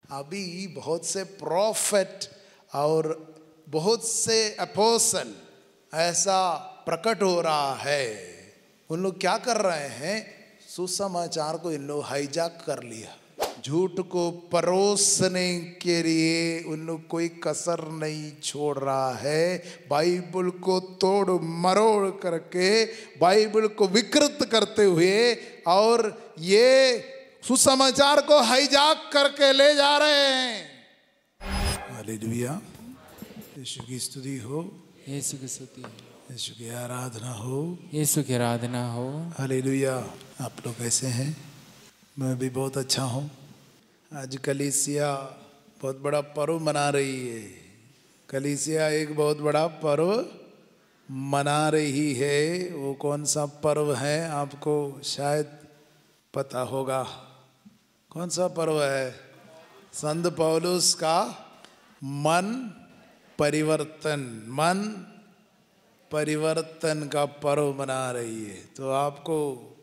अभी बहुत से प्रॉफिट और बहुत से अपोस्टल ऐसा प्रकट हो रहा है। उन लोग क्या कर रहे हैं, सुसमाचार को इन लोग हाईजैक कर लिया, झूठ को परोसने के लिए उन लोग कोई कसर नहीं छोड़ रहा है। बाइबल को तोड़ मरोड़ करके, बाइबल को विकृत करते हुए और ये सुसमाचार को हाईजैक करके ले जा रहे हैं। हालेलुया, यीशु की स्तुति हो, यीशु की स्तुति हो, यीशु की आराधना हो, यीशु की आराधना हो। हालेलुया। आप लोग कैसे हैं? मैं भी बहुत अच्छा हूँ। आज कलीसिया बहुत बड़ा पर्व मना रही है। कलीसिया एक बहुत बड़ा पर्व मना रही है। वो कौन सा पर्व है आपको शायद पता होगा। कौन सा पर्व है? संत पौलुस का मन परिवर्तन का पर्व मना रही है। तो आपको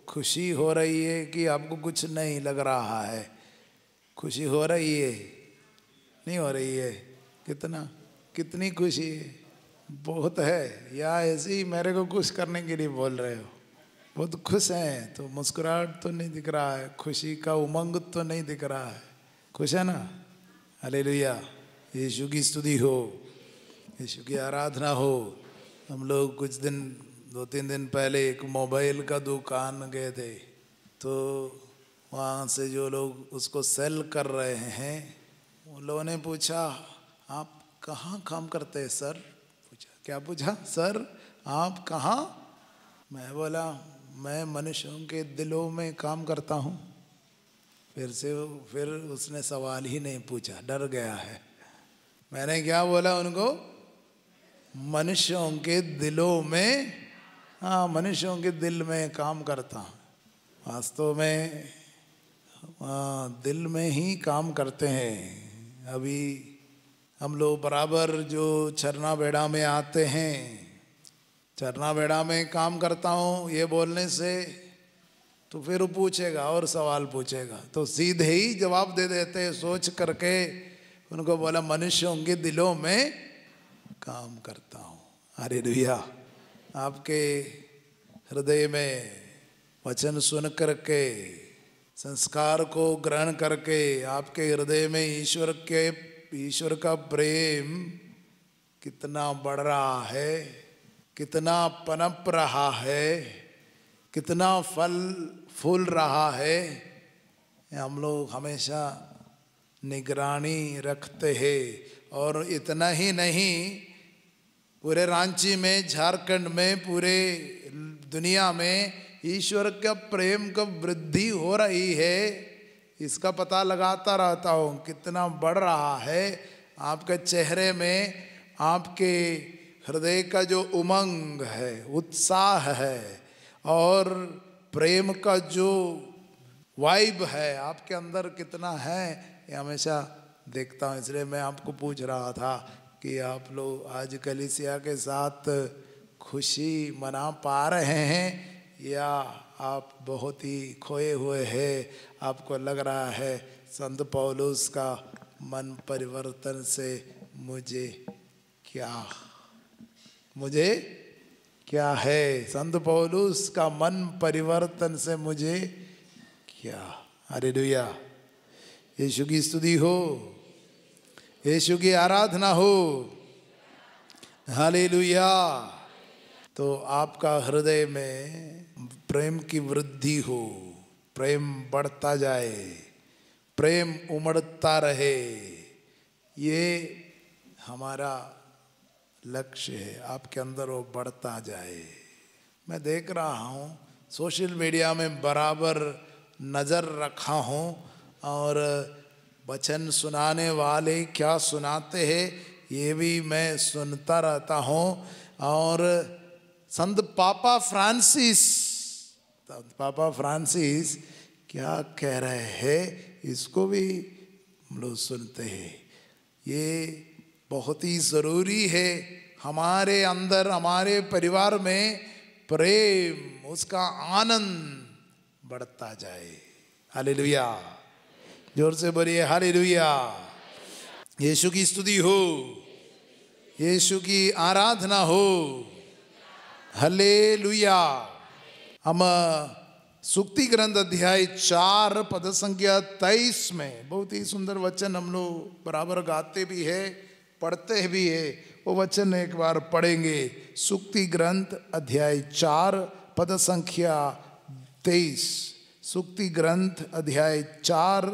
खुशी हो रही है कि आपको कुछ नहीं लग रहा है? खुशी हो रही है? नहीं हो रही है? कितनी खुशी है? बहुत है, या ऐसे ही मेरे को खुश करने के लिए बोल रहे हो? बहुत खुश हैं तो मुस्कुराहट तो नहीं दिख रहा है, खुशी का उमंग तो नहीं दिख रहा है। खुश है ना? हालेलुया, यीशु की स्तुति हो, यीशु की आराधना हो। हम लोग कुछ दिन 2-3 दिन पहले एक मोबाइल का दुकान गए थे, तो वहाँ से जो लोग उसको सेल कर रहे हैं, उन लोगों ने पूछा आप कहाँ काम करते हैं सर? पूछा, क्या पूछा? सर आप कहाँ? मैं बोला मैं मनुष्यों के दिलों में काम करता हूँ। फिर उसने सवाल ही नहीं पूछा, डर गया है। मैंने क्या बोला उनको? मनुष्यों के दिलों में, हाँ मनुष्यों के दिल में काम करता हूँ। वास्तव में दिल में ही काम करते हैं। अभी हम लोग बराबर जो चरना बेड़ा में आते हैं, चरना बेड़ा में काम करता हूँ ये बोलने से तो फिर वो पूछेगा और सवाल पूछेगा, तो सीधे ही जवाब दे देते सोच करके। उनको बोला मनुष्यों के दिलों में काम करता हूँ। हालेलुया। आपके हृदय में वचन सुन करके, संस्कार को ग्रहण करके आपके हृदय में ईश्वर का प्रेम कितना बढ़ रहा है, कितना पनप रहा है, कितना फल फूल रहा है, हम लोग हमेशा निगरानी रखते हैं। और इतना ही नहीं, पूरे रांची में, झारखंड में, पूरे दुनिया में ईश्वर का प्रेम कब वृद्धि हो रही है इसका पता लगाता रहता हूँ। कितना बढ़ रहा है आपके चेहरे में, आपके हृदय का जो उमंग है, उत्साह है और प्रेम का जो वाइब है आपके अंदर कितना है, ये हमेशा देखता हूँ। इसलिए मैं आपको पूछ रहा था कि आप लोग आज कलीसिया के साथ खुशी मना पा रहे हैं या आप बहुत ही खोए हुए हैं? आपको लग रहा है संत पौलुस का मन परिवर्तन से मुझे क्या है? संत पौलुस का मन परिवर्तन से मुझे क्या? हालेलुया, यीशु की स्तुति हो, यीशु की आराधना हो। हालेलुया। तो आपका हृदय में प्रेम की वृद्धि हो, प्रेम बढ़ता जाए, प्रेम उमड़ता रहे, ये हमारा लक्ष्य है। आपके अंदर वो बढ़ता जाए। मैं देख रहा हूँ सोशल मीडिया में बराबर नज़र रखा हूँ और वचन सुनाने वाले क्या सुनाते हैं ये भी मैं सुनता रहता हूँ। और संत पापा फ्रांसिस क्या कह रहे हैं इसको भी हम लोग सुनते हैं। ये बहुत ही ज़रूरी है हमारे अंदर, हमारे परिवार में प्रेम, उसका आनंद बढ़ता जाए। हालेलुया। जोर से बोलिए हालेलुया। यीशु की स्तुति हो, यीशु की आराधना हो। हालेलुया। हम सुक्ति ग्रंथ अध्याय 4 पद संख्या 23 में बहुत ही सुंदर वचन हम लोग बराबर गाते भी है, पढ़ते भी है। वो वचन एक बार पढ़ेंगे। सुक्ति ग्रंथ अध्याय 4 पद संख्या 23। सुक्ति ग्रंथ अध्याय 4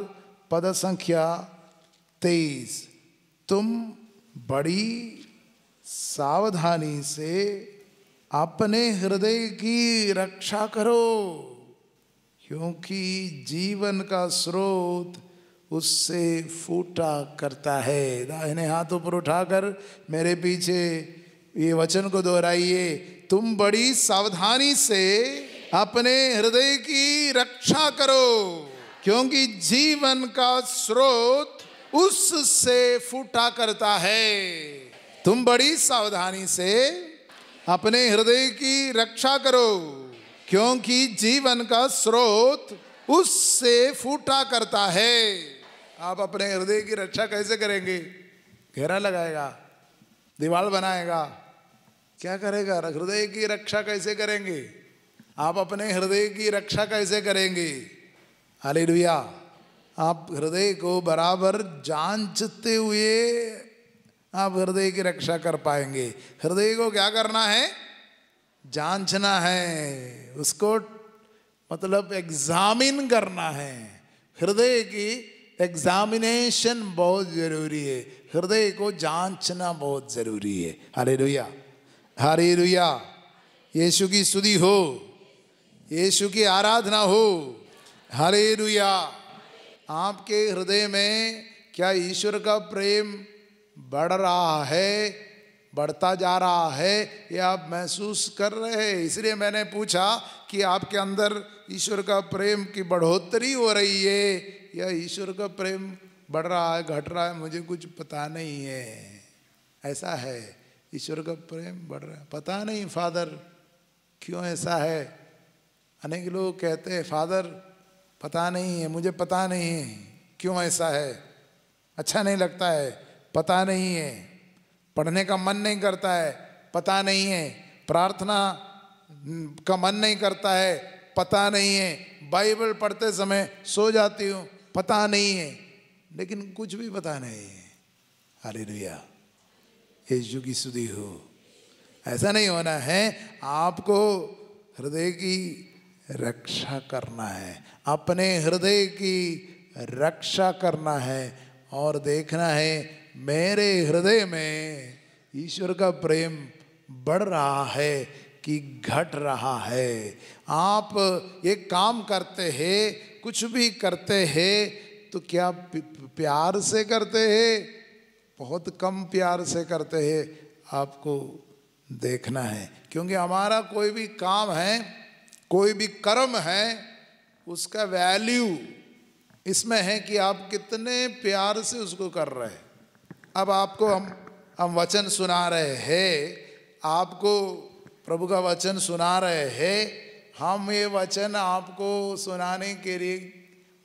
पद संख्या 23। तुम बड़ी सावधानी से अपने हृदय की रक्षा करो, क्योंकि जीवन का स्रोत उससे फूटा करता है। दाहिने हाथ ऊपर उठाकर मेरे पीछे ये वचन को दोहराइए। तुम बड़ी सावधानी से अपने हृदय की रक्षा करो, क्योंकि जीवन का स्रोत उससे फूटा करता है। तुम बड़ी सावधानी से अपने हृदय की रक्षा करो, क्योंकि जीवन का स्रोत उससे फूटा करता है। आप अपने हृदय की रक्षा कैसे करेंगे? घेरा लगाएगा, दीवार बनाएगा, क्या करेगा? हृदय की रक्षा कैसे करेंगे? आप अपने हृदय की रक्षा कैसे करेंगे? हालेलुया। आप हृदय को बराबर जांचते हुए आप हृदय की रक्षा कर पाएंगे। हृदय को क्या करना है? जांचना है, उसको मतलब एग्जामिन करना है। हृदय की एग्जामिनेशन बहुत जरूरी है, हृदय को जांचना बहुत जरूरी है। Hallelujah, hallelujah. यीशु की स्तुति हो, यीशु की आराधना हो। हालेलुया। आपके हृदय में क्या ईश्वर का प्रेम बढ़ रहा है, बढ़ता जा रहा है, ये आप महसूस कर रहे हैं? इसलिए मैंने पूछा कि आपके अंदर ईश्वर का प्रेम की बढ़ोतरी हो रही है या ईश्वर का प्रेम बढ़ रहा है, घट रहा है, मुझे कुछ पता नहीं है। ऐसा है, ईश्वर का प्रेम बढ़ रहा है, पता नहीं फादर क्यों ऐसा है। अनेक लोग कहते हैं फादर पता नहीं है, मुझे पता नहीं है क्यों ऐसा है, अच्छा नहीं लगता है, पता नहीं है, पढ़ने का मन नहीं करता है, पता नहीं है, प्रार्थना का मन नहीं करता है, पता नहीं है, बाइबल पढ़ते समय सो जाती हूँ, पता नहीं है, लेकिन कुछ भी पता नहीं है। हालेलुया, यीशु की स्तुति हो। ऐसा नहीं होना है, आपको हृदय की रक्षा करना है, अपने हृदय की रक्षा करना है और देखना है मेरे हृदय में ईश्वर का प्रेम बढ़ रहा है कि घट रहा है। आप एक काम करते हैं, कुछ भी करते हैं तो क्या प्यार से करते हैं? बहुत कम प्यार से करते हैं। आपको देखना है, क्योंकि हमारा कोई भी काम है, कोई भी कर्म है, उसका वैल्यू इसमें है कि आप कितने प्यार से उसको कर रहे हैं। अब आपको हम वचन सुना रहे हैं, आपको प्रभु का वचन सुना रहे हैं, हम ये वचन आपको सुनाने के लिए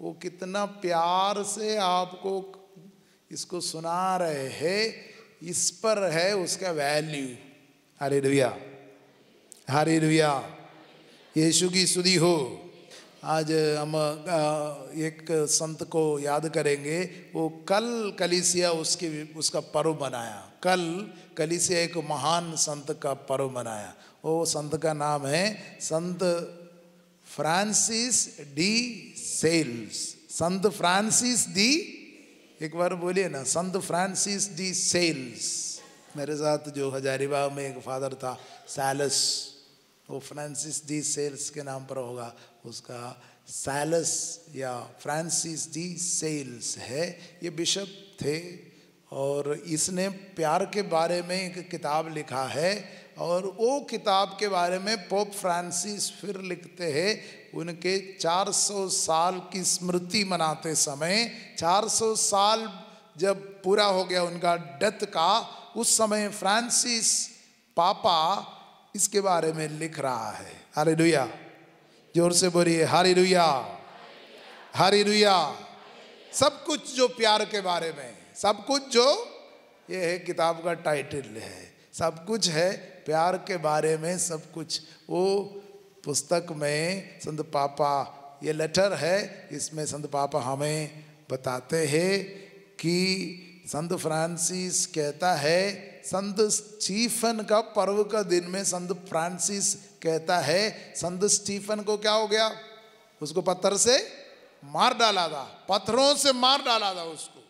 वो कितना प्यार से आपको इसको सुना रहे हैं, इस पर है उसका वैल्यू। Hallelujah, hallelujah. यीशु की स्तुति हो। आज हम एक संत को याद करेंगे। वो कल कलीसिया उसका पर्व मनाया। कल कलीसिया एक महान संत का पर्व मनाया। वो संत का नाम है संत फ्रांसिस डी सेल्स। संत फ्रांसिस डी, एक बार बोलिए ना, संत फ्रांसिस डी सेल्स। मेरे साथ जो हजारीबाग में एक फादर था सैलस, वो फ्रांसिस डी सेल्स के नाम पर होगा, उसका सैलस या फ्रांसिस डी सेल्स है। ये बिशप थे और इसने प्यार के बारे में एक किताब लिखा है और वो किताब के बारे में पोप फ्रांसिस फिर लिखते हैं। उनके 400 साल की स्मृति मनाते समय, 400 साल जब पूरा हो गया उनका डेथ का, उस समय फ्रांसिस पापा इसके बारे में लिख रहा है। हालेलुया, जोर से बोलिए हालेलुया, हालेलुया। सब कुछ जो प्यार के बारे में, सब कुछ जो, ये है किताब का टाइटल है, सब कुछ है प्यार के बारे में सब कुछ। वो पुस्तक में संत पापा, ये लेटर है, इसमें संत पापा हमें बताते हैं कि संत फ्रांसिस कहता है, संत स्टीफन का पर्व का दिन में संत फ्रांसिस कहता है, संत स्टीफन को क्या हो गया, उसको पत्थर से मार डाला था, पत्थरों से मार डाला था उसको।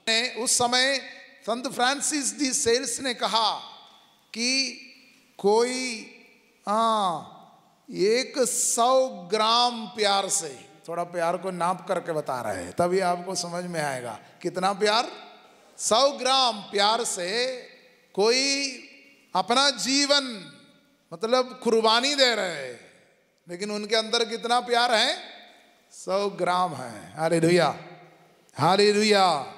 उस समय संत फ्रांसिस दी सेल्स ने कहा कि कोई 100 ग्राम प्यार से, थोड़ा प्यार को नाप करके बता रहे हैं तभी आपको समझ में आएगा कितना प्यार, 100 ग्राम प्यार से कोई अपना जीवन मतलब कुर्बानी दे रहे हैं, लेकिन उनके अंदर कितना प्यार है, 100 ग्राम है। हालेलुया, हालेलुया,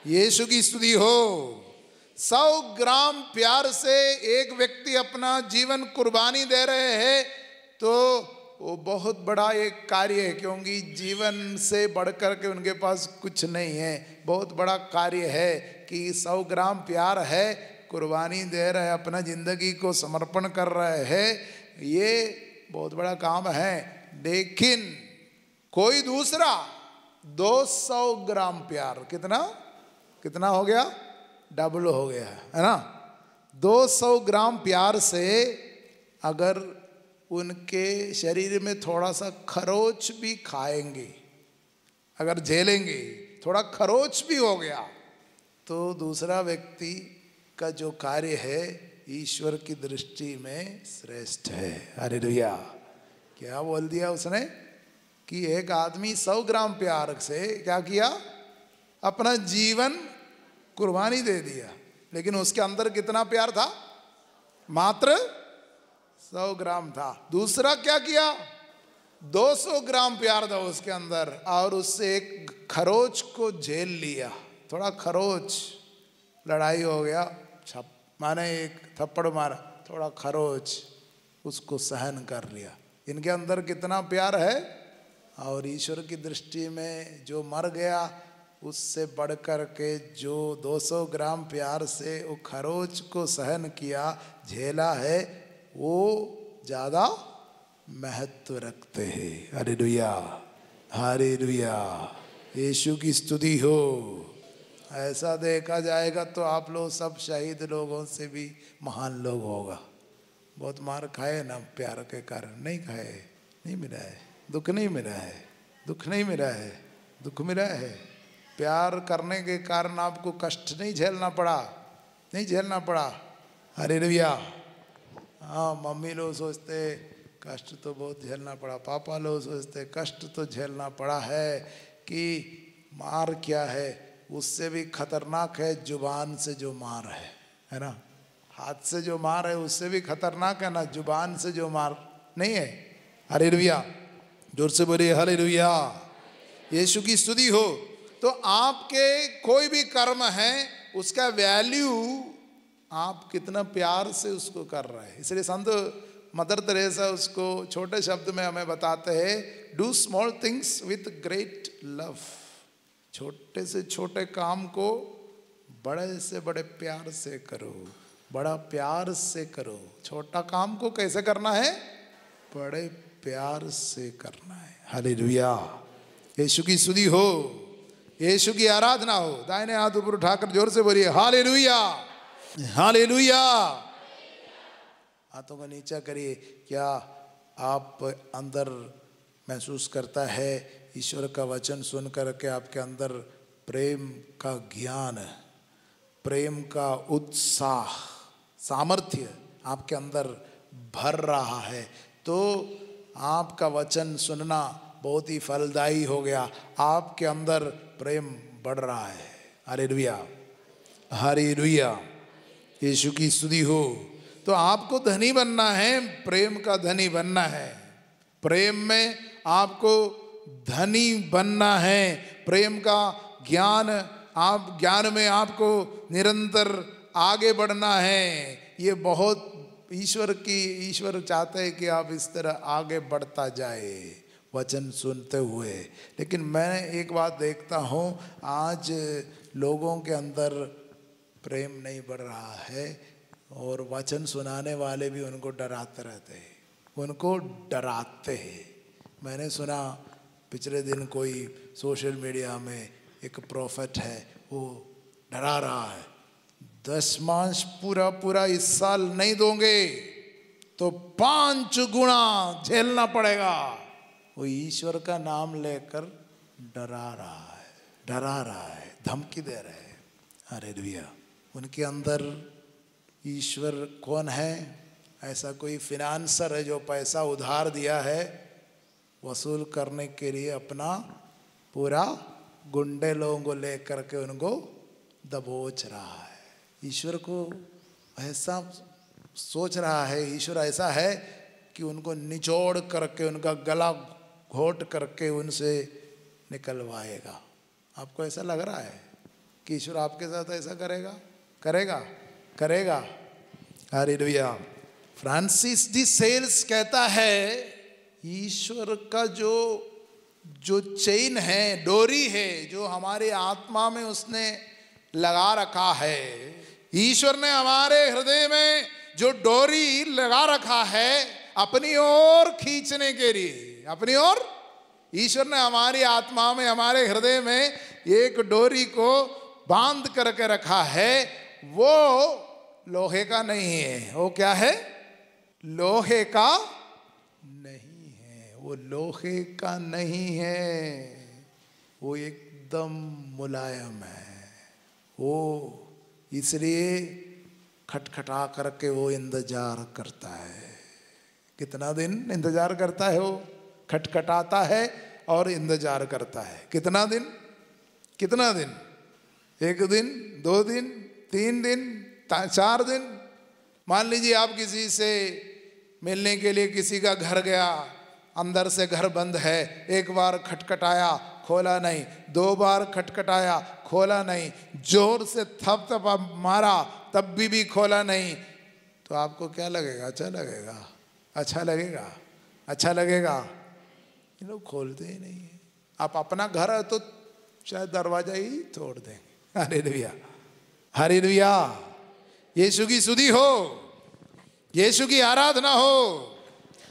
यीशु की स्तुति हो। 100 ग्राम प्यार से एक व्यक्ति अपना जीवन कुर्बानी दे रहे हैं, तो वो बहुत बड़ा एक कार्य है, क्योंकि जीवन से बढ़कर के उनके पास कुछ नहीं है। बहुत बड़ा कार्य है कि 100 ग्राम प्यार है, कुर्बानी दे रहे हैं, अपना जिंदगी को समर्पण कर रहे हैं, ये बहुत बड़ा काम है। लेकिन कोई दूसरा 200 ग्राम प्यार, कितना कितना हो गया, डबल हो गया, है ना। 200 ग्राम प्यार से अगर उनके शरीर में थोड़ा सा खरोच भी खाएंगे, अगर झेलेंगे, थोड़ा खरोच भी हो गया, तो दूसरा व्यक्ति का जो कार्य है ईश्वर की दृष्टि में श्रेष्ठ है। हालेलुया, क्या बोल दिया उसने कि एक आदमी 100 ग्राम प्यार से क्या किया, अपना जीवन कुर्बानी दे दिया, लेकिन उसके अंदर कितना प्यार था, मात्र 100 ग्राम था। दूसरा क्या किया, 200 ग्राम प्यार था उसके अंदर, और उससे एक खरोच को झेल लिया, थोड़ा खरोच, लड़ाई हो गया, माने एक थप्पड़ मारा, थोड़ा खरोच, उसको सहन कर लिया। इनके अंदर कितना प्यार है, और ईश्वर की दृष्टि में जो मर गया उससे बढ़कर के जो 200 ग्राम प्यार से वो खरोच को सहन किया, झेला है, वो ज़्यादा महत्व रखते हैं। हालेलुया, हालेलुया, यीशु की स्तुति हो। ऐसा देखा जाएगा तो आप लोग सब शहीद लोगों से भी महान लोग होगा। बहुत मार खाए ना प्यार के कारण, नहीं खाए, नहीं मिला है, दुख नहीं मिला है, दुख नहीं मिला है, दुख मिला है। प्यार करने के कारण आपको कष्ट नहीं झेलना पड़ा, नहीं झेलना पड़ा। हालेलुया। हाँ, मम्मी लोग सोचते कष्ट तो बहुत झेलना पड़ा, पापा लोग सोचते कष्ट तो झेलना पड़ा है, कि मार क्या है, उससे भी खतरनाक है जुबान से जो मार है ना। हाथ से जो मार है उससे भी खतरनाक है ना, जुबान से जो मार नहीं है। हालेलुया, जोर से बोलिए हालेलुया, यीशु की स्तुति हो। तो आपके कोई भी कर्म है उसका वैल्यू आप कितना प्यार से उसको कर रहे हैं। इसलिए संत मदर तेरेसा उसको छोटे शब्द में हमें बताते हैं, do small things with great love. छोटे से छोटे काम को बड़े से बड़े प्यार से करो, बड़ा प्यार से करो। छोटा काम को कैसे करना है, बड़े प्यार से करना है। हालेलुया, यीशु की स्तुति हो, यीशु की आराधना हो। दाहिने हाथ ऊपर उठाकर जोर से बोलिए हालेलुया, हालेलुया। हाथों को नीचा करिए। क्या आप अंदर महसूस करता है ईश्वर का वचन सुन करके आपके अंदर प्रेम का ज्ञान, प्रेम का उत्साह, सामर्थ्य आपके अंदर भर रहा है, तो आपका वचन सुनना बहुत ही फलदायी हो गया, आपके अंदर प्रेम बढ़ रहा है। हालेलुया, हालेलुया, यीशु की स्तुति हो। तो आपको धनी बनना है, प्रेम का धनी बनना है। प्रेम में आपको धनी बनना है, प्रेम का ज्ञान, आप ज्ञान में आपको निरंतर आगे बढ़ना है। ये बहुत ईश्वर चाहते हैं कि आप इस तरह आगे बढ़ता जाए, वचन सुनते हुए। लेकिन मैं एक बात देखता हूँ, आज लोगों के अंदर प्रेम नहीं बढ़ रहा है और वचन सुनाने वाले भी उनको डराते रहते हैं, उनको डराते हैं। मैंने सुना पिछले दिन कोई सोशल मीडिया में एक प्रोफेट है, वो डरा रहा है, दशमांश पूरा पूरा इस साल नहीं दोगे तो 5 गुना झेलना पड़ेगा। वो ईश्वर का नाम लेकर डरा रहा है, धमकी दे रहे हैं। हालेलुया। उनके अंदर ईश्वर कौन है? ऐसा कोई फिनांसर है जो पैसा उधार दिया है, वसूल करने के लिए अपना पूरा गुंडे लोगों को लेकर के उनको दबोच रहा है। ईश्वर को ऐसा सोच रहा है, ईश्वर ऐसा है कि उनको निचोड़ करके, उनका गला घोट करके उनसे निकलवाएगा। आपको ऐसा लग रहा है कि ईश्वर आपके साथ ऐसा करेगा? हालेलुया। फ्रांसिस डी सेल्स कहता है, ईश्वर का जो चेन है, डोरी है, जो हमारे आत्मा में उसने लगा रखा है, ईश्वर ने हमारे हृदय में जो डोरी लगा रखा है अपनी ओर खींचने के लिए, अपनी ओर ईश्वर ने हमारी आत्मा में, हमारे हृदय में एक डोरी को बांध करके रखा है। वो लोहे का नहीं है। वो क्या है? लोहे का नहीं है। वो लोहे का नहीं है, वो एकदम मुलायम है। वो इसलिए खटखटा करके वो इंतजार करता है। कितना दिन इंतजार करता है? वो खटखटाता है और इंतजार करता है। कितना दिन? 1 दिन, 2 दिन, 3 दिन, 4 दिन। मान लीजिए आप किसी से मिलने के लिए किसी का घर गया, अंदर से घर बंद है, 1 बार खटखटाया, खोला नहीं, 2 बार खटखटाया, खोला नहीं, जोर से थपथपा मारा तब भी खोला नहीं, तो आपको क्या लगेगा? अच्छा लगेगा? ये लोग खोलते ही नहीं है। आप अपना घर है तो शायद दरवाजा ही तोड़ देंगे। Hallelujah, hallelujah. यीशु की स्तुति हो, यीशु की आराधना हो।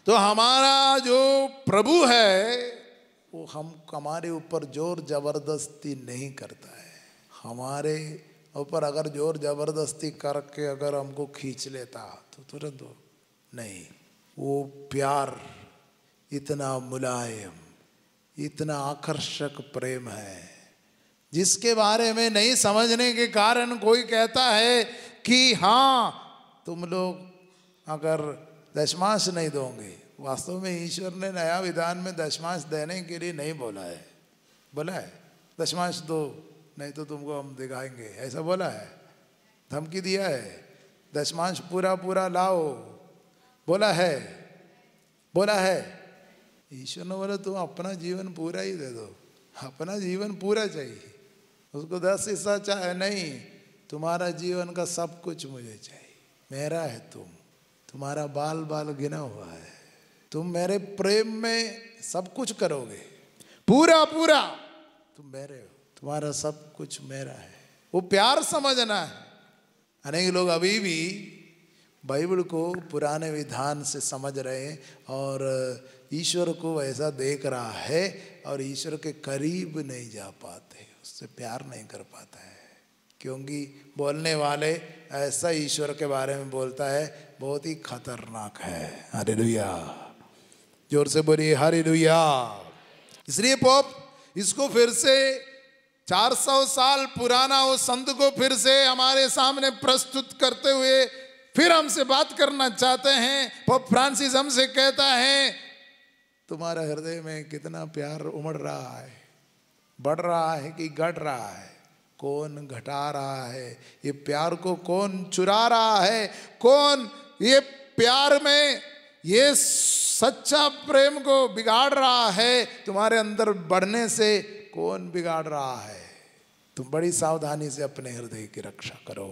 तो हमारा जो प्रभु है वो हमारे ऊपर जोर जबरदस्ती नहीं करता है। हमारे ऊपर अगर जोर जबरदस्ती करके अगर हमको खींच लेता तो तुरंत नहीं। वो प्यार इतना मुलायम, इतना आकर्षक प्रेम है जिसके बारे में नहीं समझने के कारण कोई कहता है कि हाँ तुम लोग अगर दशमांश नहीं दोगे। वास्तव में ईश्वर ने नया विधान में दशमांश देने के लिए नहीं बोला है। बोला है दशमांश दो नहीं तो तुमको हम दिखाएंगे, ऐसा बोला है? धमकी दिया है दशमांश पूरा पूरा लाओ, बोला है? ईश्वर ने बोला तुम अपना जीवन पूरा ही दे दो। अपना जीवन पूरा चाहिए, उसको 10 हिस्सा चाहे नहीं, तुम्हारा जीवन का सब कुछ मुझे चाहिए। मेरा है तुम्हारा बाल बाल गिना हुआ है, तुम मेरे प्रेम में सब कुछ करोगे, पूरा पूरा तुम मेरे हो, तुम्हारा सब कुछ मेरा है। वो प्यार समझना है। अनेक लोग अभी भी बाइबल को पुराने विधान से समझ रहे हैं और ईश्वर को ऐसा देख रहा है और ईश्वर के करीब नहीं जा पाते, उससे प्यार नहीं कर पाता है, क्योंकि बोलने वाले ऐसा ईश्वर के बारे में बोलता है बहुत ही खतरनाक है। हालेलुया, जोर से बोलिए हालेलुया। इसलिए पोप इसको फिर से 400 साल पुराना उस संत को फिर से हमारे सामने प्रस्तुत करते हुए फिर हमसे बात करना चाहते हैं। पोप फ्रांसिस हमसे कहता है तुम्हारे हृदय में कितना प्यार उमड़ रहा है, बढ़ रहा है कि घट रहा है? कौन घटा रहा है? ये प्यार को कौन चुरा रहा है? कौन ये प्यार में ये सच्चा प्रेम को बिगाड़ रहा है? तुम्हारे अंदर बढ़ने से कौन बिगाड़ रहा है? तुम बड़ी सावधानी से अपने हृदय की रक्षा करो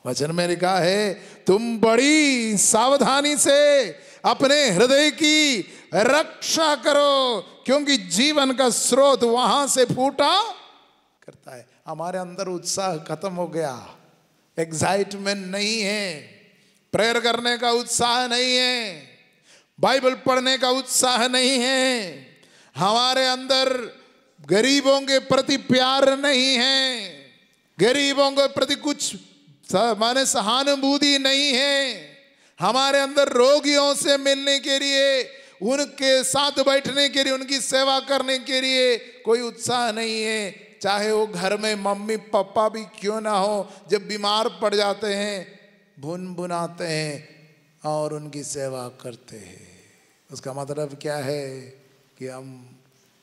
वचन में लिखा है तुम बड़ी सावधानी से अपने हृदय की रक्षा करो, क्योंकि जीवन का स्रोत वहां से फूटा करता है। हमारे अंदर उत्साह खत्म हो गया, एक्साइटमेंट नहीं है, प्रेयर करने का उत्साह नहीं है, बाइबल पढ़ने का उत्साह नहीं है, हमारे अंदर गरीबों के प्रति प्यार नहीं है, गरीबों के प्रति कुछ माने सहानुभूति नहीं है, हमारे अंदर रोगियों से मिलने के लिए, उनके साथ बैठने के लिए, उनकी सेवा करने के लिए कोई उत्साह नहीं है। चाहे वो घर में मम्मी पापा भी क्यों ना हो, जब बीमार पड़ जाते हैं भुनभुनाते हैं और उनकी सेवा करते हैं। उसका मतलब क्या है कि हम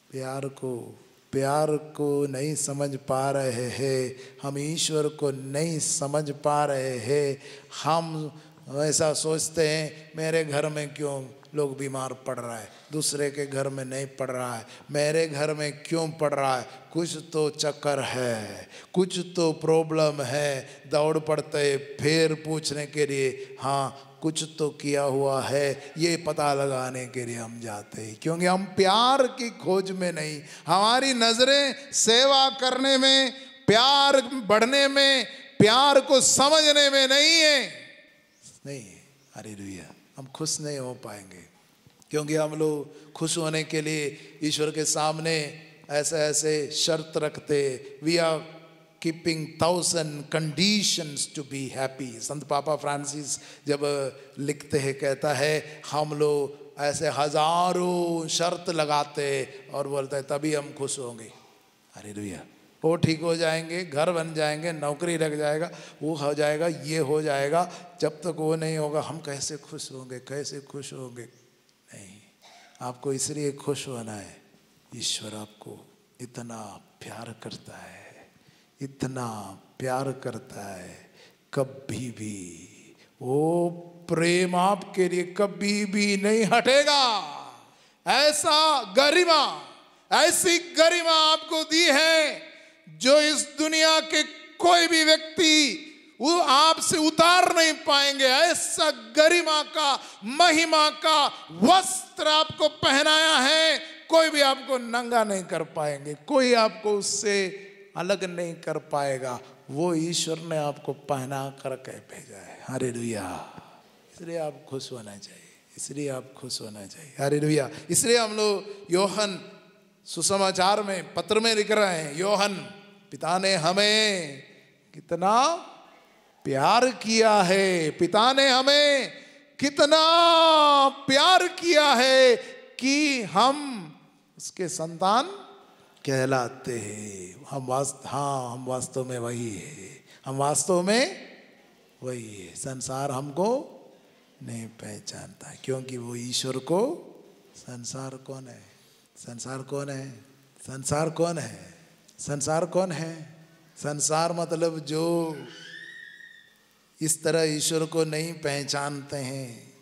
प्यार को नहीं समझ पा रहे हैं, हम ईश्वर को नहीं समझ पा रहे हैं। हम ऐसा सोचते हैं मेरे घर में क्यों लोग बीमार पड़ रहा है, दूसरे के घर में नहीं पड़ रहा है, मेरे घर में क्यों पड़ रहा है, कुछ तो चक्कर है, कुछ तो प्रॉब्लम है। दौड़ पड़ते फिर पूछने के लिए, हाँ कुछ तो किया हुआ है, ये पता लगाने के लिए हम जाते हैं, क्योंकि हम प्यार की खोज में नहीं, हमारी नजरें सेवा करने में, प्यार बढ़ने में, प्यार को समझने में नहीं है। हालेलुया। हम खुश नहीं हो पाएंगे, क्योंकि हम लोग खुश होने के लिए ईश्वर के सामने ऐसे ऐसे शर्त रखते, we are keeping 1000 conditions to be happy. संत पापा फ्रांसिस जब लिखते हैं, कहता है हम लोग ऐसे हजारों शर्त लगाते और बोलते हैं तभी हम खुश होंगे। हालेलुया। वो ठीक हो जाएंगे, घर बन जाएंगे, नौकरी लग जाएगा, वो हो जाएगा, ये हो जाएगा, जब तक वो नहीं होगा हम कैसे खुश होंगे, कैसे खुश होंगे। नहीं, आपको इसलिए खुश होना है, ईश्वर आपको इतना प्यार करता है, इतना प्यार करता है, कभी भी वो प्रेम आपके लिए कभी भी नहीं हटेगा। ऐसा गरिमा, ऐसी गरिमा आपको दी है जो इस दुनिया के कोई भी व्यक्ति वो आपसे उतार नहीं पाएंगे। ऐसा गरिमा का, महिमा का वस्त्र आपको पहनाया है, कोई भी आपको नंगा नहीं कर पाएंगे, कोई आपको उससे अलग नहीं कर पाएगा। वो ईश्वर ने आपको पहना करके भेजा है। हालेलुया। इसलिए आप खुश होना चाहिए, इसलिए आप खुश होना चाहिए। हालेलुया। इसलिए हम लोग योहन सुसमाचार में पत्र में लिख रहे हैं, योहन पिता ने हमें कितना प्यार किया है, पिता ने हमें कितना प्यार किया है कि हम उसके संतान कहलाते हैं। हम वास्तव में वही है, हम वास्तव में वही है। संसार हमको नहीं पहचानता है, क्योंकि वो ईश्वर को, संसार कौन है, संसार कौन है, संसार कौन है, संसार कौन है? संसार मतलब जो इस तरह ईश्वर को नहीं पहचानते हैं,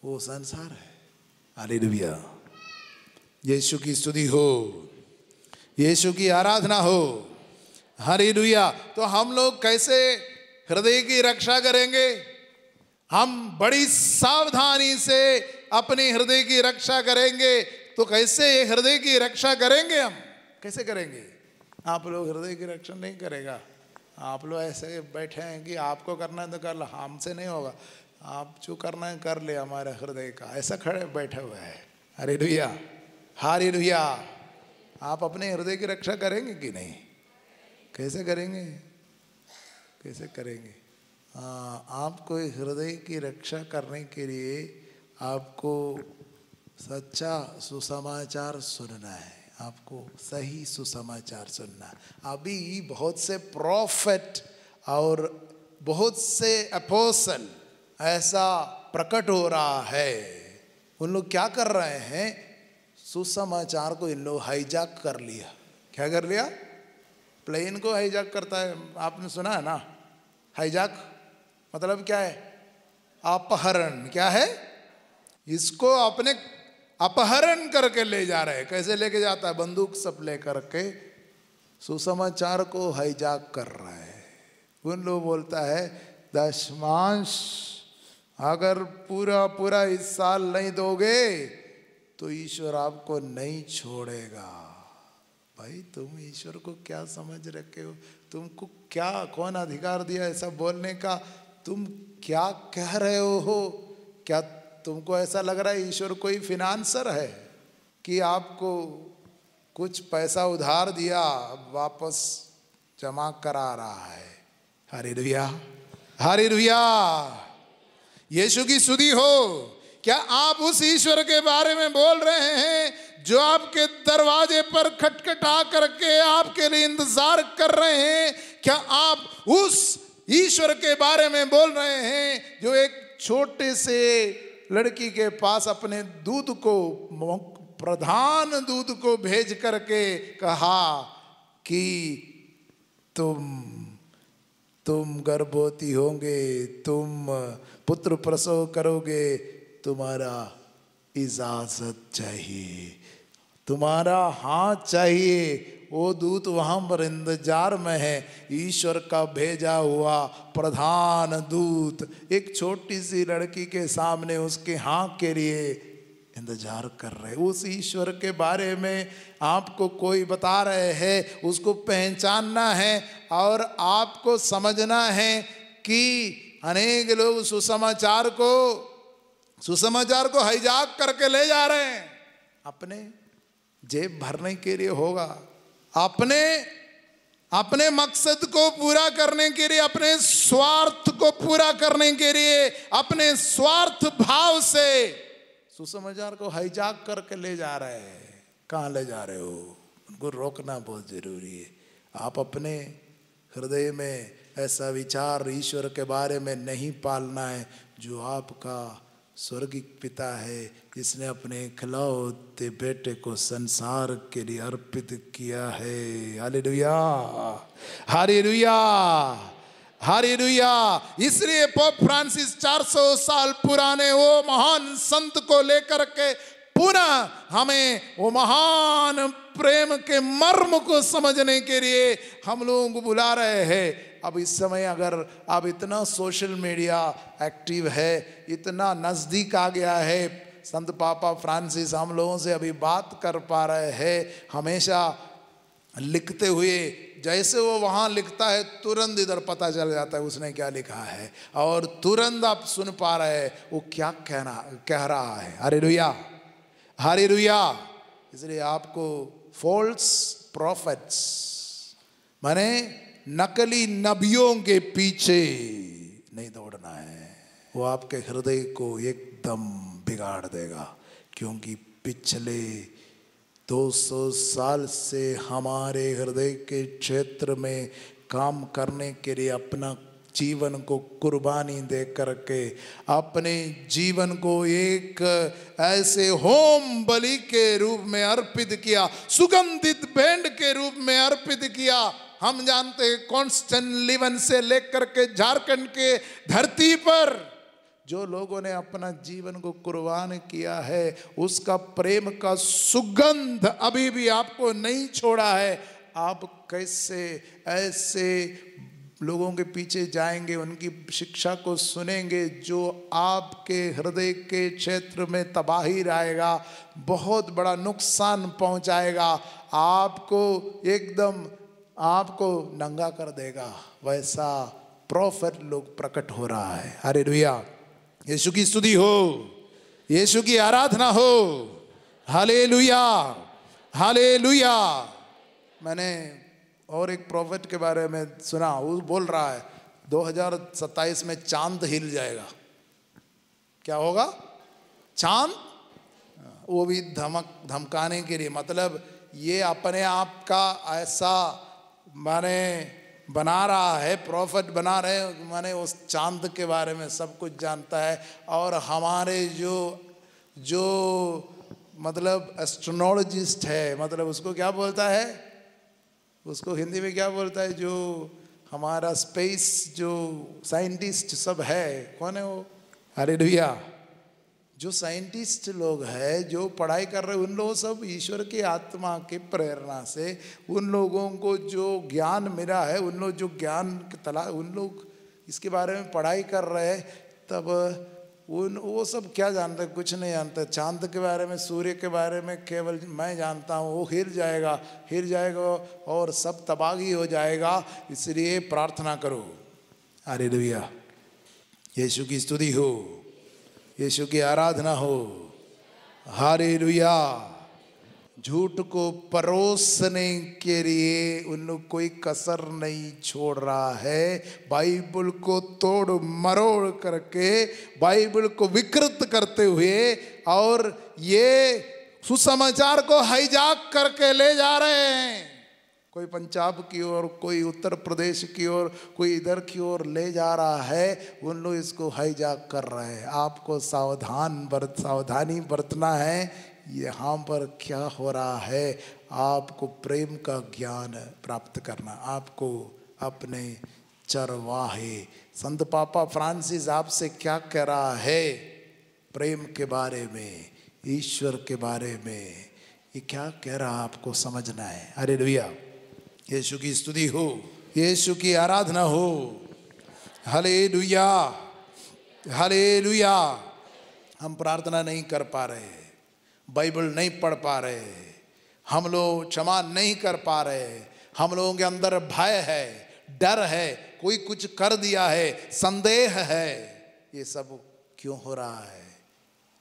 वो संसार है। हालेलुया। यीशु की स्तुति हो, यीशु की आराधना हो। हालेलुया। तो हम लोग कैसे हृदय की रक्षा करेंगे? हम बड़ी सावधानी से अपने हृदय की रक्षा करेंगे। तो कैसे हृदय की रक्षा करेंगे? हम कैसे करेंगे? आप लोग हृदय की रक्षा नहीं करेगा। आप लोग ऐसे बैठे हैं कि आपको करना है तो कर लो, हमसे नहीं होगा, आप जो करना है कर ले हमारे हृदय का, ऐसा खड़े बैठे हुए हैं। Hallelujah, hallelujah. आप अपने हृदय की रक्षा करेंगे कि नहीं? कैसे करेंगे? कैसे करेंगे? आपको हृदय की रक्षा करने के लिए आपको सच्चा सुसमाचार सुनना है, आपको सही सुसमाचार सुनना। अभी बहुत से प्रॉफिट और बहुत से अपोस्टल ऐसा प्रकट हो रहा है, उन लोग क्या कर रहे हैं? सुसमाचार को इन लोग हाईजैक कर लिया। क्या कर लिया? प्लेन को हाईजैक करता है, आपने सुना है ना? हाईजैक मतलब क्या है? अपहरण। क्या है? इसको अपने अपहरण करके ले जा रहे हैं। कैसे लेके जाता है? बंदूक सब ले करके सुसमाचार को हाईजैक कर रहा है। उन लोग बोलता है दशमांश अगर पूरा पूरा इस साल नहीं दोगे तो ईश्वर आपको नहीं छोड़ेगा। भाई तुम ईश्वर को क्या समझ रखे हो? तुमको क्या कौन अधिकार दिया ऐसा बोलने का? तुम क्या कह रहे हो? क्या तुमको ऐसा लग रहा है ईश्वर कोई फिनांसर है कि आपको कुछ पैसा उधार दिया वापस जमा करा रहा है? हालेलुया, हालेलुया, यीशु की स्तुति हो। क्या आप उस ईश्वर के बारे में बोल रहे हैं जो आपके दरवाजे पर खटखटा करके आपके लिए इंतजार कर रहे हैं? क्या आप उस ईश्वर के बारे में बोल रहे हैं जो एक छोटे से लड़की के पास अपने दूध को, प्रधान दूध को भेज करके कहा कि तुम गर्भवती होंगे, तुम पुत्र प्रसव करोगे, तुम्हारा इजाजत चाहिए, तुम्हारा हाथ चाहिए। वो दूत वहाँ पर इंतजार में है, ईश्वर का भेजा हुआ प्रधान दूत एक छोटी सी लड़की के सामने उसके हाँ के लिए इंतजार कर रहे। उस ईश्वर के बारे में आपको कोई बता रहे हैं, उसको पहचानना है और आपको समझना है कि अनेक लोग सुसमाचार को हाईजैक करके ले जा रहे हैं। अपने जेब भरने के लिए होगा, अपने मकसद को पूरा करने के लिए, अपने स्वार्थ को पूरा करने के लिए, अपने स्वार्थ भाव से सुसमाचार को हाईजैक करके ले जा रहे हैं। कहाँ ले जा रहे हो? उनको रोकना बहुत जरूरी है। आप अपने हृदय में ऐसा विचार ईश्वर के बारे में नहीं पालना है जो आपका स्वर्गीय पिता है, जिसने अपने इकलौते बेटे को संसार के लिए अर्पित किया है। Hallelujah, hallelujah, hallelujah. इसलिए पोप फ्रांसिस 400 साल पुराने वो महान संत को लेकर के पुनः हमें वो महान प्रेम के मर्म को समझने के लिए हम लोगों को बुला रहे हैं। अब इस समय अगर अब इतना सोशल मीडिया एक्टिव है, इतना नज़दीक आ गया है, संत पापा फ्रांसिस हम लोगों से अभी बात कर पा रहे हैं। हमेशा लिखते हुए जैसे वो वहाँ लिखता है तुरंत इधर पता चल जाता है उसने क्या लिखा है, और तुरंत आप सुन पा रहे हैं वो क्या कह रहा है। Hallelujah, hallelujah. इसलिए आपको फॉल्स प्रॉफिट्स माने नकली नबियों के पीछे नहीं दौड़ना है। वो आपके हृदय को एकदम बिगाड़ देगा, क्योंकि पिछले 200 साल से हमारे हृदय के क्षेत्र में काम करने के लिए अपना जीवन को कुर्बानी दे करके, अपने जीवन को एक ऐसे होम बलि के रूप में अर्पित किया, सुगंधित भेंट के रूप में अर्पित किया। हम जानते हैं कॉन्स्टेंटिनोपल से लेकर के झारखंड के धरती पर जो लोगों ने अपना जीवन को कुर्बान किया है, उसका प्रेम का सुगंध अभी भी आपको नहीं छोड़ा है। आप कैसे ऐसे लोगों के पीछे जाएंगे, उनकी शिक्षा को सुनेंगे जो आपके हृदय के क्षेत्र में तबाही लाएगा, बहुत बड़ा नुकसान पहुंचाएगा, आपको नंगा कर देगा। वैसा प्रोफेट लोग प्रकट हो रहा है। हालेलुया, यीशु की स्तुति हो, यीशु की आराधना हो। Hallelujah, hallelujah. मैंने और एक प्रोफेट के बारे में सुना, वो बोल रहा है 2027 में चांद हिल जाएगा। क्या होगा? चांद, वो भी धमकाने के लिए, मतलब ये अपने आप का ऐसा माने बना रहा है, प्रॉफिट बना रहे, माने उस चांद के बारे में सब कुछ जानता है। और हमारे जो मतलब एस्ट्रोनॉलॉजिस्ट है, मतलब उसको क्या बोलता है, उसको हिंदी में क्या बोलता है, जो हमारा स्पेस जो साइंटिस्ट सब है, कौन है वो? हालेलुया। जो साइंटिस्ट लोग हैं, जो पढ़ाई कर रहे हैं, उन लोगों सब ईश्वर की आत्मा की प्रेरणा से उन लोगों को जो ज्ञान मिला है, उन लोग जो ज्ञान की उन लोग इसके बारे में पढ़ाई कर रहे हैं, तब वो सब क्या जानते, कुछ नहीं जानते। चांद के बारे में, सूर्य के बारे में केवल मैं जानता हूँ, वो हिल जाएगा और सब तबाही हो जाएगा। इसलिए प्रार्थना करो। हालेलुया, यीशु की स्तुति हो, यीशु की आराधना हो। हालेलुया। झूठ को परोसने के लिए उन कोई कसर नहीं छोड़ रहा है। बाइबल को तोड़ मरोड़ करके, बाइबल को विकृत करते हुए और ये सुसमाचार को हाईजैक करके ले जा रहे हैं। कोई पंजाब की ओर, कोई उत्तर प्रदेश की ओर, कोई इधर की ओर ले जा रहा है। उन लोग इसको हाईजैक कर रहे हैं। आपको सावधानी बरतना है। यहाँ पर क्या हो रहा है, आपको प्रेम का ज्ञान प्राप्त करना, आपको अपने चरवाहे। संत पापा फ्रांसिस आपसे क्या कह रहा है प्रेम के बारे में, ईश्वर के बारे में, ये क्या कह रहा है आपको समझना है। हालेलुया, यीशु की स्तुति हो, यीशु की आराधना हो। Hallelujah, hallelujah. हम प्रार्थना नहीं कर पा रहे, बाइबल नहीं पढ़ पा रहे, हम लोग क्षमा नहीं कर पा रहे, हम लोगों के अंदर भय है, डर है, कोई कुछ कर दिया है, संदेह है। ये सब क्यों हो रहा है?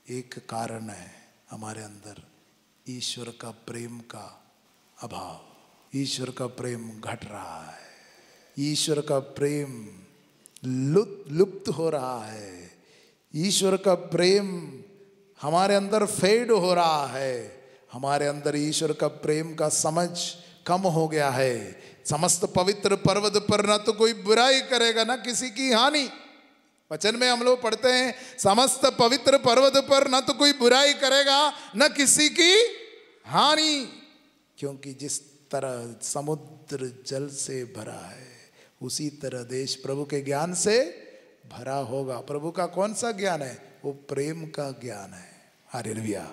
एक कारण है, हमारे अंदर ईश्वर का प्रेम का अभाव, ईश्वर का प्रेम घट रहा है, ईश्वर का प्रेम लुप्त हो रहा है, ईश्वर का प्रेम हमारे अंदर फेड हो रहा है। हमारे अंदर ईश्वर का प्रेम का समझ कम हो गया है। समस्त पवित्र पर्वत पर न तो कोई बुराई करेगा, न किसी की हानि। वचन में हम लोग पढ़ते हैं, समस्त पवित्र पर्वत पर न तो कोई बुराई करेगा, न किसी की हानि। क्योंकि जिस तरह समुद्र जल से भरा है, उसी तरह देश प्रभु के ज्ञान से भरा होगा। प्रभु का कौन सा ज्ञान है? वो प्रेम का ज्ञान है। हालेलुया,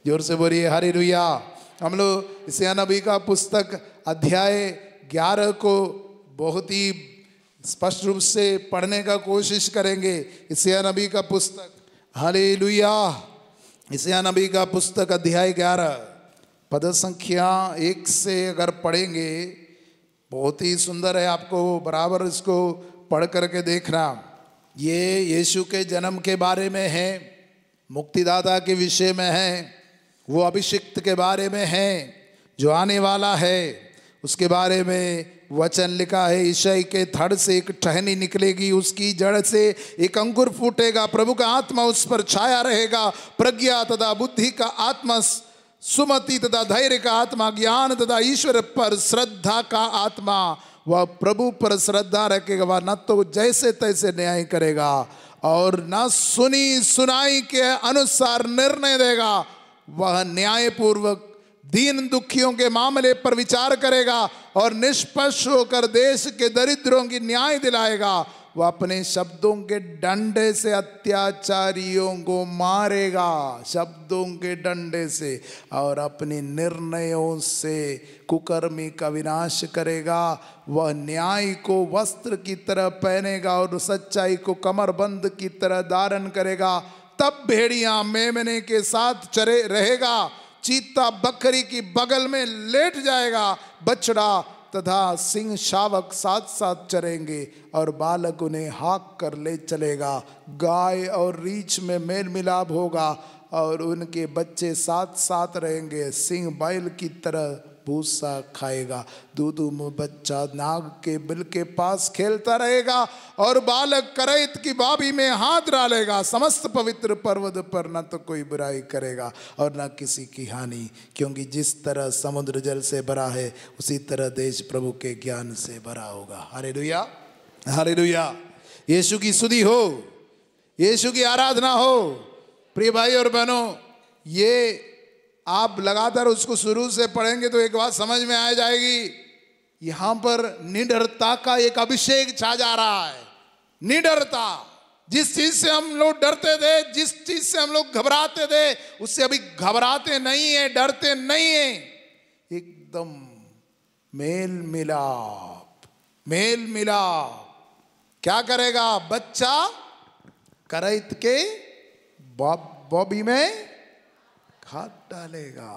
जोर से बोलिए हालेलुया। हम लोग यशायाह नबी का पुस्तक अध्याय 11 को बहुत ही स्पष्ट रूप से पढ़ने का कोशिश करेंगे। यशायाह नबी का पुस्तक, हालेलुया, यशायाह नबी का पुस्तक अध्याय 11 पद संख्या 1 से अगर पढ़ेंगे, बहुत ही सुंदर है। आपको बराबर इसको पढ़ करके देखना। ये यीशु के जन्म के बारे में है, मुक्तिदाता के विषय में है, वो अभिषिक्त के बारे में है जो आने वाला है, उसके बारे में वचन लिखा है। ईसाई के थड़ से एक टहनी निकलेगी, उसकी जड़ से एक अंकुर फूटेगा, प्रभु का आत्मा उस पर छाया रहेगा। प्रज्ञा तथा बुद्धि का आत्मा, सुमति तथा धैर्य का आत्मा, ज्ञान तथा ईश्वर पर श्रद्धा का आत्मा। वह प्रभु पर श्रद्धा रखेगा, वह न तो जैसे तैसे न्याय करेगा और न सुनी सुनाई के अनुसार निर्णय देगा। वह न्यायपूर्वक दीन दुखियों के मामले पर विचार करेगा और निष्पक्ष होकर देश के दरिद्रों की न्याय दिलाएगा। वह अपने शब्दों के डंडे से अत्याचारियों को मारेगा, शब्दों के डंडे से, और अपने निर्णयों से कुकर्मी का विनाश करेगा। वह न्याय को वस्त्र की तरह पहनेगा और सच्चाई को कमरबंद की तरह धारण करेगा। तब भेड़िया मेमने के साथ चरे रहेगा, चीता बकरी की बगल में लेट जाएगा, बछड़ा तथा सिंह शावक साथ साथ चरेंगे और बालक उन्हें हाँक कर ले चलेगा। गाय और रीछ में मेल मिलाप होगा और उनके बच्चे साथ साथ रहेंगे। सिंह बैल की तरह भूसा खाएगा, दूधू में बच्चा नाग के बिल के पास खेलता रहेगा और बालक करैत की बाबी में हाथ डालेगा। समस्त पवित्र पर्वत पर न तो कोई बुराई करेगा और न किसी की हानि, क्योंकि जिस तरह समुद्र जल से भरा है, उसी तरह देश प्रभु के ज्ञान से भरा होगा। Hallelujah, hallelujah. यीशु की स्तुति हो, यीशु की आराधना हो। प्रिय भाई और बहनों, ये आप लगातार उसको शुरू से पढ़ेंगे तो एक बात समझ में आ जाएगी। यहां पर निडरता का एक अभिषेक छा जा रहा है। निडरता, जिस चीज से हम लोग डरते थे, जिस चीज से हम लोग घबराते थे, उससे अभी घबराते नहीं है, डरते नहीं है। एकदम मेल मिलाप, मेल मिलाप। क्या करेगा? बच्चा करैत के बॉबी में खाद डालेगा।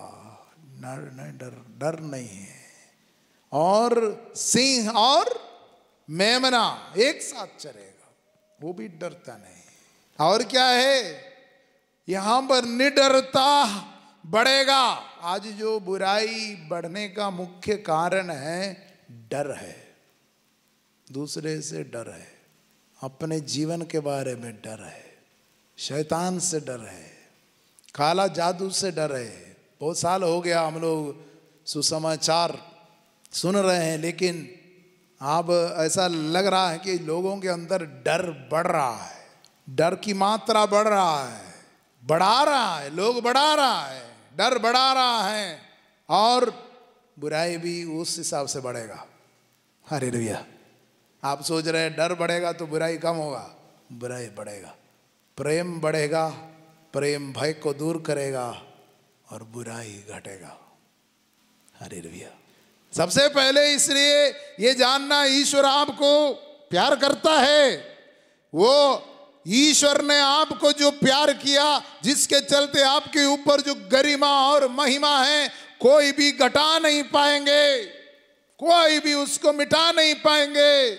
डर नहीं है। और सिंह और मेमना एक साथ चरेगा, वो भी डरता नहीं। और क्या है? यहां पर निडरता बढ़ेगा। आज जो बुराई बढ़ने का मुख्य कारण है डर है। दूसरे से डर है, अपने जीवन के बारे में डर है, शैतान से डर है, काला जादू से डर है। बहुत साल हो गया हम लोग सुसमाचार सुन रहे हैं, लेकिन अब ऐसा लग रहा है कि लोगों के अंदर डर बढ़ रहा है, डर की मात्रा बढ़ रहा है, बढ़ा रहा है, लोग बढ़ा रहा है, डर बढ़ा रहा है, और बुराई भी उस हिसाब से बढ़ेगा। हालेलुया। आप सोच रहे हैं डर बढ़ेगा तो बुराई कम होगा, बुराई बढ़ेगा। प्रेम बढ़ेगा, प्रेम भय को दूर करेगा और बुराई घटेगा। हालेलुया। सबसे पहले इसलिए ये जानना, ईश्वर आपको प्यार करता है। वो ईश्वर ने आपको जो प्यार किया, जिसके चलते आपके ऊपर जो गरिमा और महिमा है, कोई भी घटा नहीं पाएंगे, कोई भी उसको मिटा नहीं पाएंगे।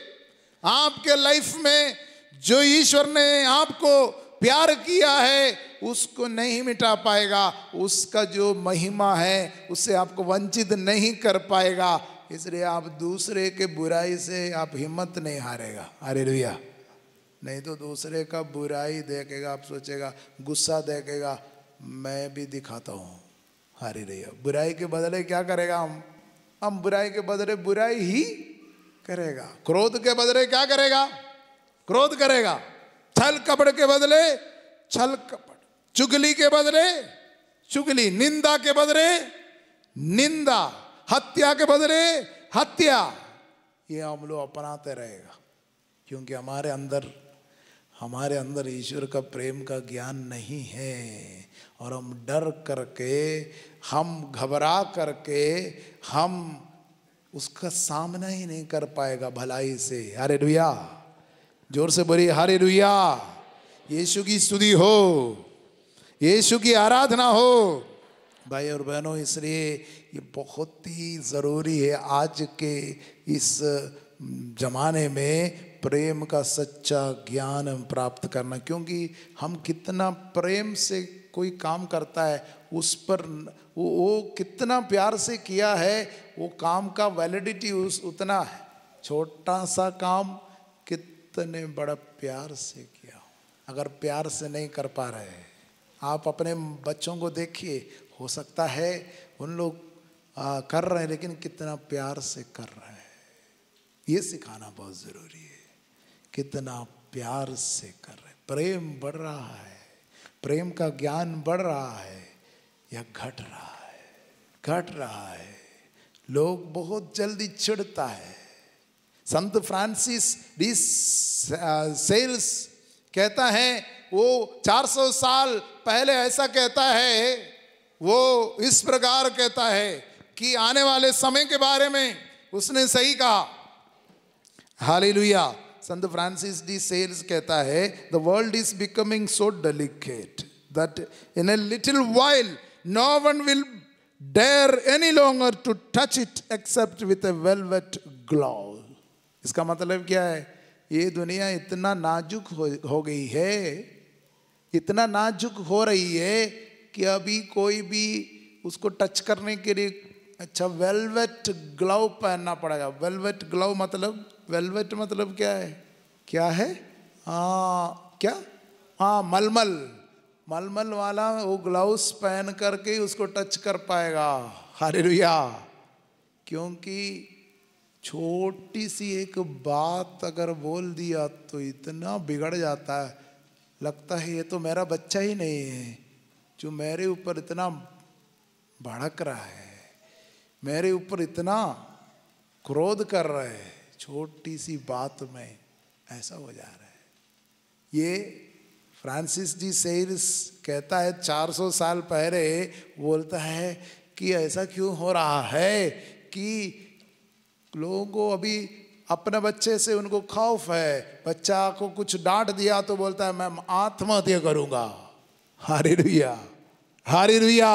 आपके लाइफ में जो ईश्वर ने आपको प्यार किया है उसको नहीं मिटा पाएगा। उसका जो महिमा है उससे आपको वंचित नहीं कर पाएगा। इसलिए आप दूसरे के बुराई से आप हिम्मत नहीं हारेगा। हालेलुया। नहीं तो दूसरे का बुराई देखेगा, आप सोचेगा, गुस्सा देखेगा, मैं भी दिखाता हूँ। हालेलुया। बुराई के बदले क्या करेगा? हम बुराई के बदले बुराई ही करेगा। क्रोध के बदले क्या करेगा? क्रोध करेगा। छल कपट के बदले छल कपट, चुगली के बदले चुगली, निंदा के बदले निंदा, हत्या के बदले हत्या। ये हम लोग अपनाते रहेगा, क्योंकि हमारे अंदर ईश्वर का प्रेम का ज्ञान नहीं है, और हम डर करके, हम घबरा करके, हम उसका सामना ही नहीं कर पाएगा भलाई से। हालेलुया। जोर से बोलिए हालेलुया। यीशु की स्तुति हो, यीशु की आराधना हो। भाई और बहनों, इसलिए ये बहुत ही ज़रूरी है आज के इस जमाने में प्रेम का सच्चा ज्ञान प्राप्त करना। क्योंकि हम कितना प्रेम से कोई काम करता है, उस पर वो कितना प्यार से किया है, वो काम का वैलिडिटी उतना है। छोटा सा काम कितने बड़ा प्यार से किया। अगर प्यार से नहीं कर पा रहे, आप अपने बच्चों को देखिए, हो सकता है उन लोग कर रहे हैं, लेकिन कितना प्यार से कर रहे हैं, ये सिखाना बहुत ज़रूरी है। कितना प्यार से कर रहे हैं। प्रेम बढ़ रहा है, प्रेम का ज्ञान बढ़ रहा है या घट रहा है? घट रहा है। लोग बहुत जल्दी चिढ़ता है। संत फ्रांसिस डी सेल्स कहता है, वो 400 साल पहले ऐसा कहता है, वो इस प्रकार कहता है कि आने वाले समय के बारे में उसने सही कहा। हालेलुया। संत फ्रांसिस डी सेल्स कहता है, the world is becoming so delicate that in a little while no one will dare any longer to touch it except with a velvet glove. इसका मतलब क्या है? ये दुनिया इतना नाजुक हो गई है, इतना नाजुक हो रही है कि अभी कोई भी उसको टच करने के लिए अच्छा वेलवेट ग्लव पहनना पड़ेगा। वेलवेट ग्लव मतलब, वेलवेट मतलब क्या है? क्या है? क्या? मलमल वाला वो ग्लव्स पहन करके उसको टच कर पाएगा। हालेलुया। क्योंकि छोटी सी एक बात अगर बोल दिया तो इतना बिगड़ जाता है, लगता है ये तो मेरा बच्चा ही नहीं है जो मेरे ऊपर इतना भड़क रहा है, मेरे ऊपर इतना क्रोध कर रहा है, छोटी सी बात में ऐसा हो जा रहा है। ये फ्रांसिस डी सेल्स कहता है, 400 साल पहले बोलता है कि ऐसा क्यों हो रहा है कि लोगों को अभी अपने बच्चे से उनको खौफ है, बच्चा को कुछ डांट दिया तो बोलता है मैं आत्महत्या करूंगा। Hallelujah, hallelujah.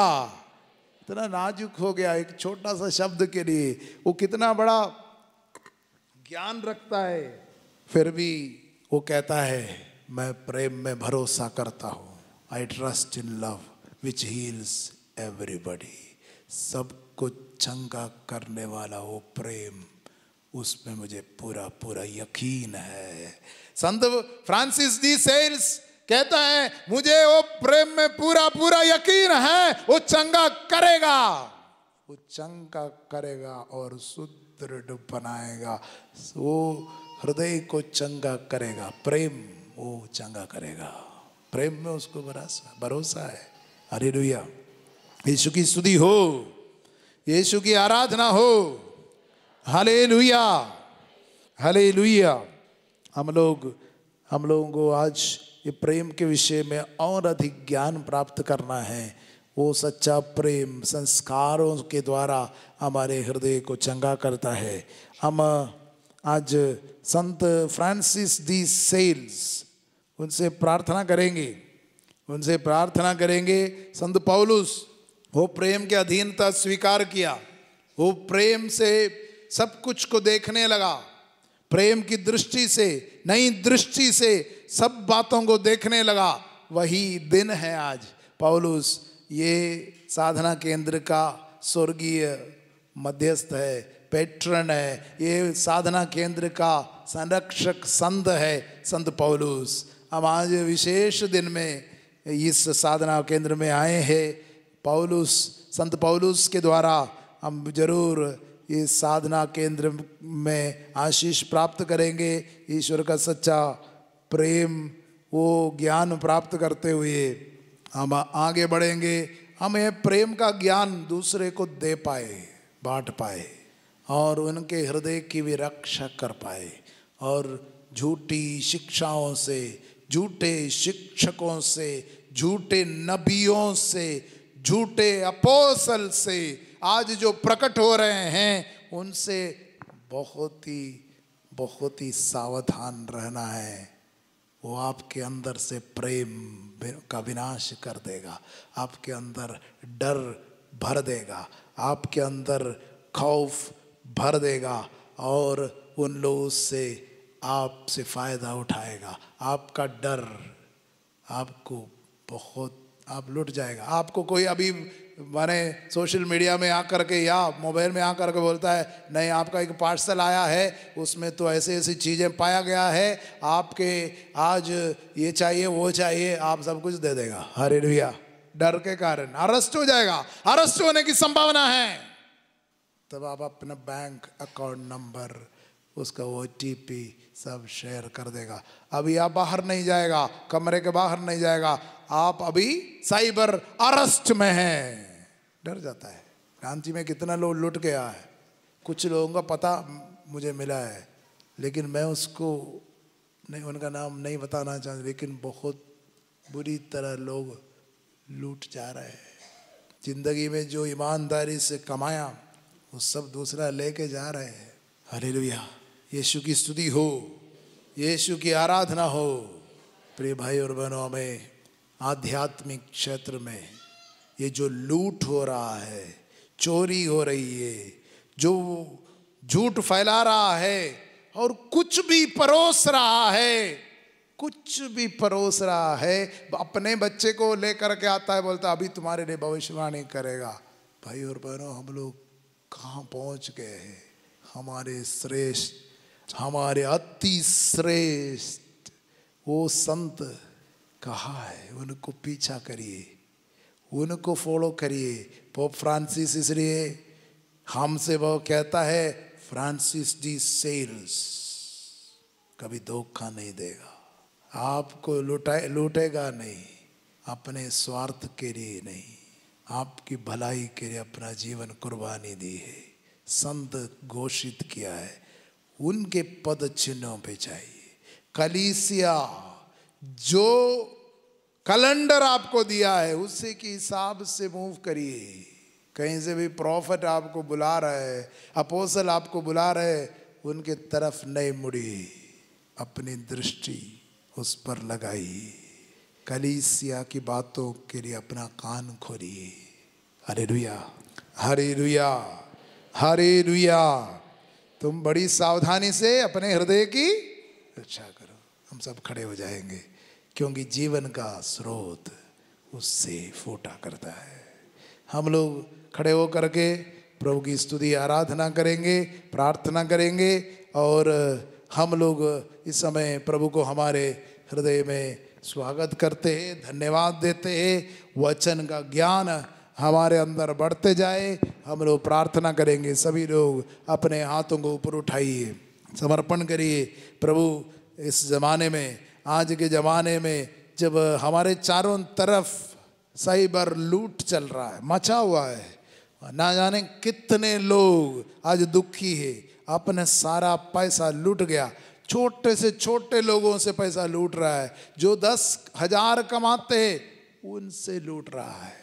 इतना नाजुक हो गया एक छोटा सा शब्द के लिए, वो कितना बड़ा ज्ञान रखता है, फिर भी वो कहता है मैं प्रेम में भरोसा करता हूँ। I trust in love which heels everybody. सबको चंगा करने वाला वो प्रेम, उसमें मुझे पूरा पूरा यकीन है। संत फ्रांसिस डी सेल्स कहता है मुझे वो प्रेम में पूरा पूरा यकीन है, वो चंगा करेगा, वो चंगा करेगा और सुदृढ़ बनाएगा। वो हृदय को चंगा करेगा, प्रेम वो चंगा करेगा, प्रेम में उसको भरोसा है। हालेलुया। यीशु की स्तुति हो, यीशु की आराधना हो। Hallelujah, hallelujah. हम लोगों को आज ये प्रेम के विषय में और अधिक ज्ञान प्राप्त करना है। वो सच्चा प्रेम संस्कारों के द्वारा हमारे हृदय को चंगा करता है। हम आज संत फ्रांसिस डी सेल्स उनसे प्रार्थना करेंगे, उनसे प्रार्थना करेंगे। संत पौलुस, वो प्रेम के अधीनता स्वीकार किया, वो प्रेम से सब कुछ को देखने लगा, प्रेम की दृष्टि से, नई दृष्टि से सब बातों को देखने लगा। वही दिन है आज। पौलुस ये साधना केंद्र का स्वर्गीय मध्यस्थ है, पैट्रन है, ये साधना केंद्र का संरक्षक संत है संत पौलुस। हम आज विशेष दिन में इस साधना केंद्र में आए हैं। पौलुस, संत पौलुस के द्वारा हम जरूर इस साधना केंद्र में आशीष प्राप्त करेंगे। ईश्वर का सच्चा प्रेम, वो ज्ञान प्राप्त करते हुए हम आगे बढ़ेंगे। हम ये प्रेम का ज्ञान दूसरे को दे पाए, बांट पाए और उनके हृदय की भी रक्षा कर पाए, और झूठी शिक्षाओं से, झूठे शिक्षकों से, झूठे नबियों से, झूठे अपोस्तल से आज जो प्रकट हो रहे हैं उनसे बहुत ही सावधान रहना है। वो आपके अंदर से प्रेम का विनाश कर देगा, आपके अंदर डर भर देगा, आपके अंदर खौफ भर देगा और उन लोगों से आपसे फ़ायदा उठाएगा। आपका डर आपको आप लुट जाएगा। आपको कोई अभी माने सोशल मीडिया में आकर के या मोबाइल में आकर के बोलता है नहीं आपका एक पार्सल आया है, उसमें तो ऐसी ऐसी चीज़ें पाया गया है, आपके आज ये चाहिए वो चाहिए, आप सब कुछ दे देगा। हालेलुया। डर के कारण अरेस्ट हो जाएगा, अरेस्ट होने की संभावना है। तब आप अपना बैंक अकाउंट नंबर, उसका OTP सब शेयर कर देगा। अभी आप बाहर नहीं जाएगा, कमरे के बाहर नहीं जाएगा, आप अभी साइबर अरेस्ट में हैं। डर जाता है। क्रांति में कितना लोग लुट गया है। कुछ लोगों का पता मुझे मिला है, लेकिन मैं उसको नहीं, उनका नाम नहीं बताना चाहता, लेकिन बहुत बुरी तरह लोग लूट जा रहे हैं। जिंदगी में जो ईमानदारी से कमाया वो सब दूसरा लेके जा रहे हैं। हालेलुया। यीशु की स्तुति हो, यीशु की आराधना हो। प्रिय भाई और बहनों, हमें आध्यात्मिक क्षेत्र में ये जो लूट हो रहा है, चोरी हो रही है, जो झूठ फैला रहा है और कुछ भी परोस रहा है, कुछ भी परोस रहा है, अपने बच्चे को लेकर के आता है, बोलता अभी तुम्हारे लिए भविष्यवाणी करेगा। भाई और बहनों, हम लोग कहाँ पहुँच गए हैं? हमारे श्रेष्ठ, हमारे अति श्रेष्ठ वो संत कहाँ है? उनको पीछा करिए, उनको फॉलो करिए। पोप फ्रांसिस इसलिए हमसे वो कहता है, फ्रांसिस डी सेल्स कभी धोखा नहीं देगा, आपको लूटेगा नहीं, अपने स्वार्थ के लिए नहीं, आपकी भलाई के लिए अपना जीवन कुर्बानी दी है, संत घोषित किया है। उनके पद चिन्हों पे चाहिए। कलीसिया जो कैलेंडर आपको दिया है उसी के हिसाब से मूव करिए। कहीं से भी प्रॉफिट आपको बुला रहे हैं, अपोस्तल आपको बुला रहे, उनके तरफ नहीं मुड़ी, अपनी दृष्टि उस पर लगाई। कलीसिया की बातों के लिए अपना कान खोलिए। Hallelujah, hallelujah, hallelujah. तुम बड़ी सावधानी से अपने हृदय की रक्षा करो। हम सब खड़े हो जाएंगे, क्योंकि जीवन का स्रोत उससे फूटा करता है। हम लोग खड़े हो करके प्रभु की स्तुति आराधना करेंगे, प्रार्थना करेंगे, और हम लोग इस समय प्रभु को हमारे हृदय में स्वागत करते हैं, धन्यवाद देते हैं। वचन का ज्ञान हमारे अंदर बढ़ते जाए। हम लोग प्रार्थना करेंगे। सभी लोग अपने हाथों को ऊपर उठाइए, समर्पण करिए। प्रभु, इस ज़माने में, आज के ज़माने में, जब हमारे चारों तरफ साइबर लूट चल रहा है, मचा हुआ है, ना जाने कितने लोग आज दुखी है, अपने सारा पैसा लूट गया। छोटे से छोटे लोगों से पैसा लूट रहा है, जो 10,000 कमाते हैं उनसे लूट रहा है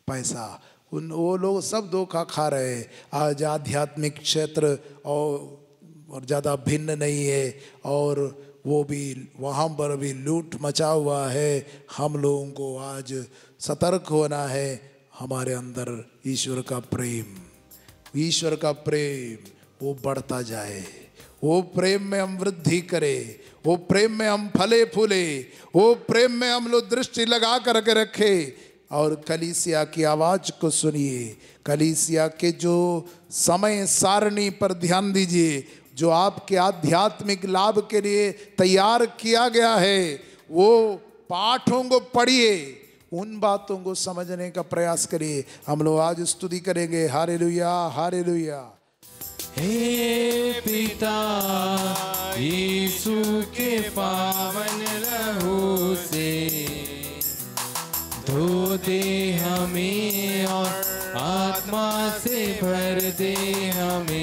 पैसा। वो लोग सब धोखा खा रहे हैं। आज आध्यात्मिक क्षेत्र और ज़्यादा भिन्न नहीं है, और वो भी वहाँ पर भी लूट मचा हुआ है। हम लोगों को आज सतर्क होना है। हमारे अंदर ईश्वर का प्रेम, ईश्वर का प्रेम वो बढ़ता जाए, वो प्रेम में हम वृद्धि करें, वो प्रेम में हम फले फूले, वो प्रेम में हम लोग दृष्टि लगा करके रखें। और कलीसिया की आवाज़ को सुनिए, कलीसिया के जो समय सारणी पर ध्यान दीजिए, जो आपके आध्यात्मिक लाभ के लिए तैयार किया गया है, वो पाठों को पढ़िए, उन बातों को समझने का प्रयास करिए। हम लोग आज स्तुति करेंगे। Hallelujah, hallelujah. हे पिता, यीशु के पावन लहू से धो दे हमें और आत्मा से भर दे हमें।